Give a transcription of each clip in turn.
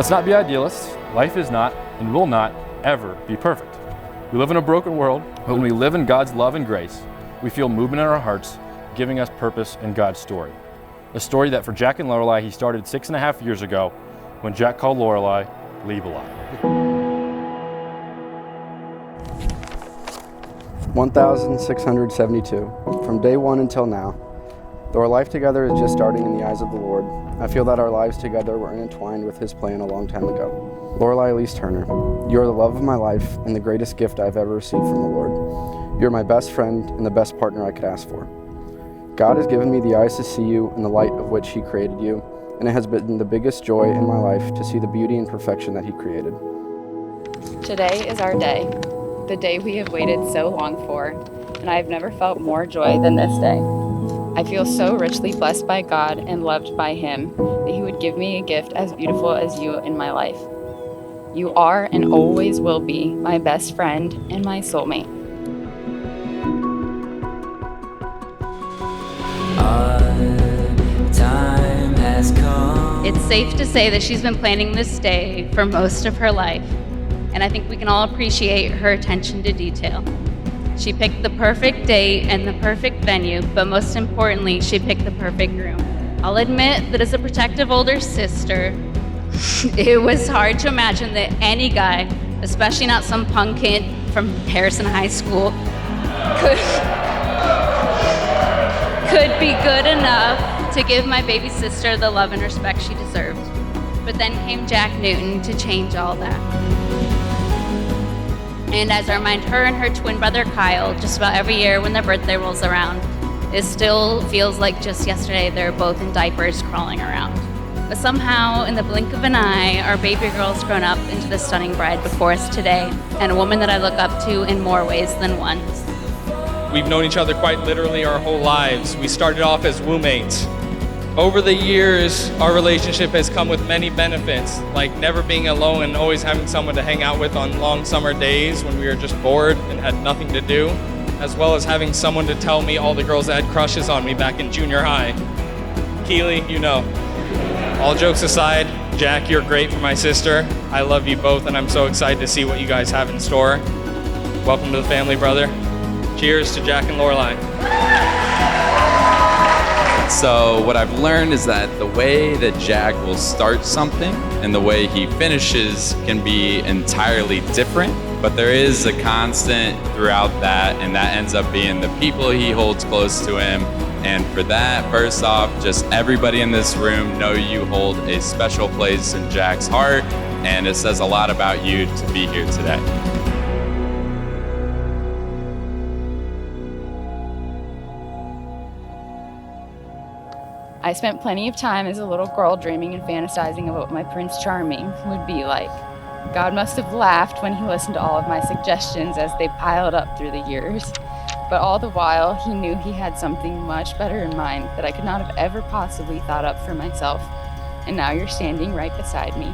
Let's not be idealists. Life is not and will not ever be perfect. We live in a broken world, but when we live in God's love and grace, we feel movement in our hearts, giving us purpose in God's story. A story that for Jack and Lorelei, he started 6.5 years ago when Jack called Lorelei Leave-A-Lot. 1,672. From day one until now. Though our life together is just starting in the eyes of the Lord, I feel that our lives together were intertwined with His plan a long time ago. Lorelei Elise Turner, you are the love of my life and the greatest gift I've ever received from the Lord. You are my best friend and the best partner I could ask for. God has given me the eyes to see you in the light of which He created you, and it has been the biggest joy in my life to see the beauty and perfection that He created. Today is our day, the day we have waited so long for, and I have never felt more joy than this day. I feel so richly blessed by God and loved by Him that He would give me a gift as beautiful as you in my life. You are and always will be my best friend and my soulmate. Our time has come. It's safe to say that she's been planning this day for most of her life, and I think we can all appreciate her attention to detail. She picked the perfect date and the perfect venue, but most importantly, she picked the perfect groom. I'll admit that as a protective older sister, it was hard to imagine that any guy, especially not some punk kid from Harrison High School, could be good enough to give my baby sister the love and respect she deserved. But then came Jack Newton to change all that. And as I remind her and her twin brother Kyle, just about every year when their birthday rolls around, it still feels like just yesterday they were both in diapers crawling around. But somehow, in the blink of an eye, our baby girl's grown up into the stunning bride before us today, and a woman that I look up to in more ways than one. We've known each other quite literally our whole lives. We started off as roommates. Over the years, our relationship has come with many benefits, like never being alone and always having someone to hang out with on long summer days when we were just bored and had nothing to do, as well as having someone to tell me all the girls that had crushes on me back in junior high. Keely, you know. All jokes aside, Jack, you're great for my sister. I love you both, and I'm so excited to see what you guys have in store. Welcome to the family, brother. Cheers to Jack and Lorelei. So what I've learned is that the way that Jack will start something and the way he finishes can be entirely different, but there is a constant throughout that, and that ends up being the people he holds close to him. And for that, first off, just everybody in this room know you hold a special place in Jack's heart, and it says a lot about you to be here today. I spent plenty of time as a little girl dreaming and fantasizing about what my Prince Charming would be like. God must have laughed when He listened to all of my suggestions as they piled up through the years. But all the while, He knew He had something much better in mind that I could not have ever possibly thought up for myself. And now you're standing right beside me.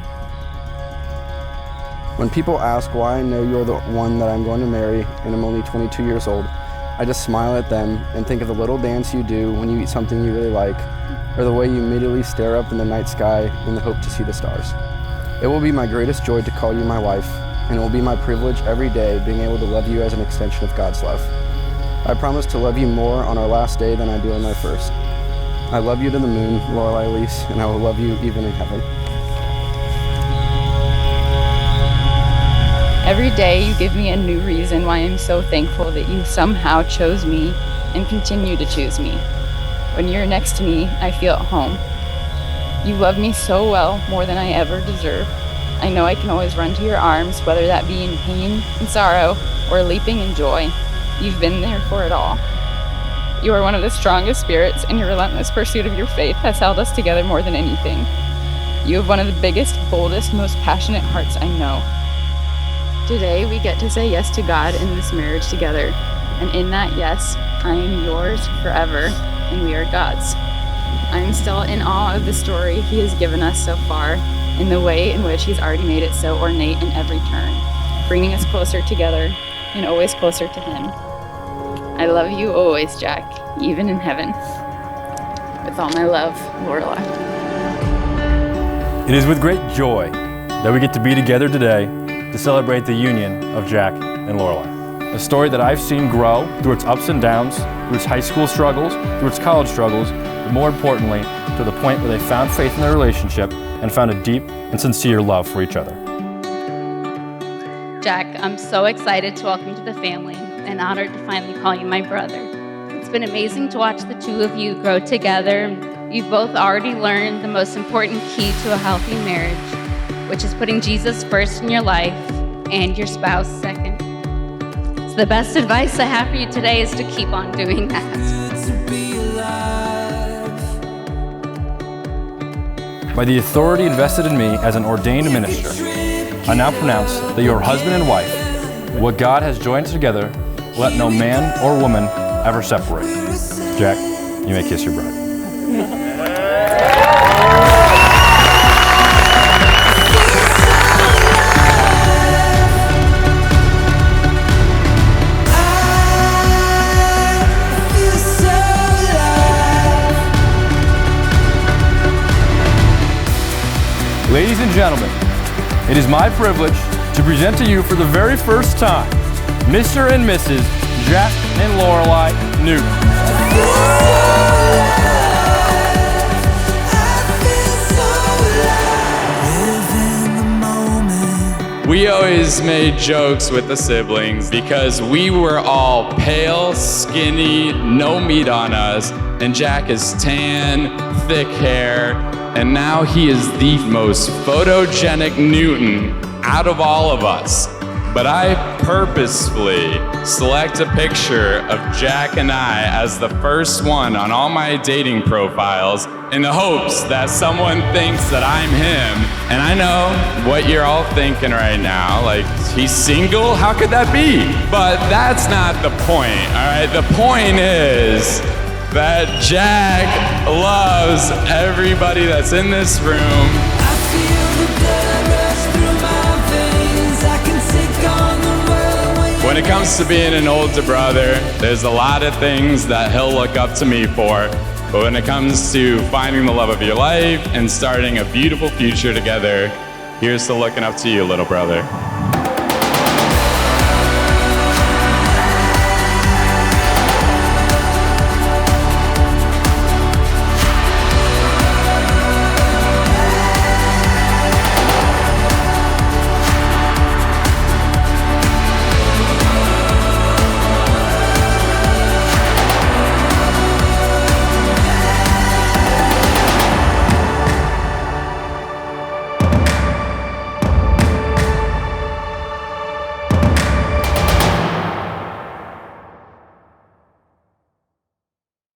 When people ask why I know you're the one that I'm going to marry and I'm only 22 years old, I just smile at them and think of the little dance you do when you eat something you really like, or the way you immediately stare up in the night sky in the hope to see the stars. It will be my greatest joy to call you my wife, and it will be my privilege every day being able to love you as an extension of God's love. I promise to love you more on our last day than I do on my first. I love you to the moon, Lorelei Elise, and I will love you even in heaven. Every day you give me a new reason why I'm so thankful that you somehow chose me and continue to choose me. When you're next to me, I feel at home. You love me so well, more than I ever deserve. I know I can always run to your arms, whether that be in pain and sorrow or leaping in joy. You've been there for it all. You are one of the strongest spirits, and your relentless pursuit of your faith has held us together more than anything. You have one of the biggest, boldest, most passionate hearts I know. Today, we get to say yes to God in this marriage together, and in that yes, I am yours forever, and we are God's. I am still in awe of the story He has given us so far, and the way in which He's already made it so ornate in every turn, bringing us closer together and always closer to Him. I love you always, Jack, even in heaven. With all my love, Lorelei. It is with great joy that we get to be together today to celebrate the union of Jack and Lorelei. A story that I've seen grow through its ups and downs, through its high school struggles, through its college struggles, but more importantly, to the point where they found faith in their relationship and found a deep and sincere love for each other. Jack, I'm so excited to welcome you to the family and honored to finally call you my brother. It's been amazing to watch the two of you grow together. You've both already learned the most important key to a healthy marriage, which is putting Jesus first in your life and your spouse second. So the best advice I have for you today is to keep on doing that. By the authority invested in me as an ordained minister, I now pronounce that you are husband and wife. What God has joined together, let no man or woman ever separate. Jack, you may kiss your bride. Ladies and gentlemen, it is my privilege to present to you for the very first time, Mr. and Mrs. Jack and Lorelei Newton. We always made jokes with the siblings because we were all pale, skinny, no meat on us, and Jack is tan, thick hair, and now he is the most photogenic Newton out of all of us. But I purposefully select a picture of Jack and I as the first one on all my dating profiles in the hopes that someone thinks that I'm him. And I know what you're all thinking right now, like, he's single? How could that be? But that's not the point, all right? The point is that Jack loves everybody that's in this room. I feel the blood rush through my veins. I can take on the world. When it comes to being an older brother, there's a lot of things that he'll look up to me for. But when it comes to finding the love of your life and starting a beautiful future together, here's to looking up to you, little brother.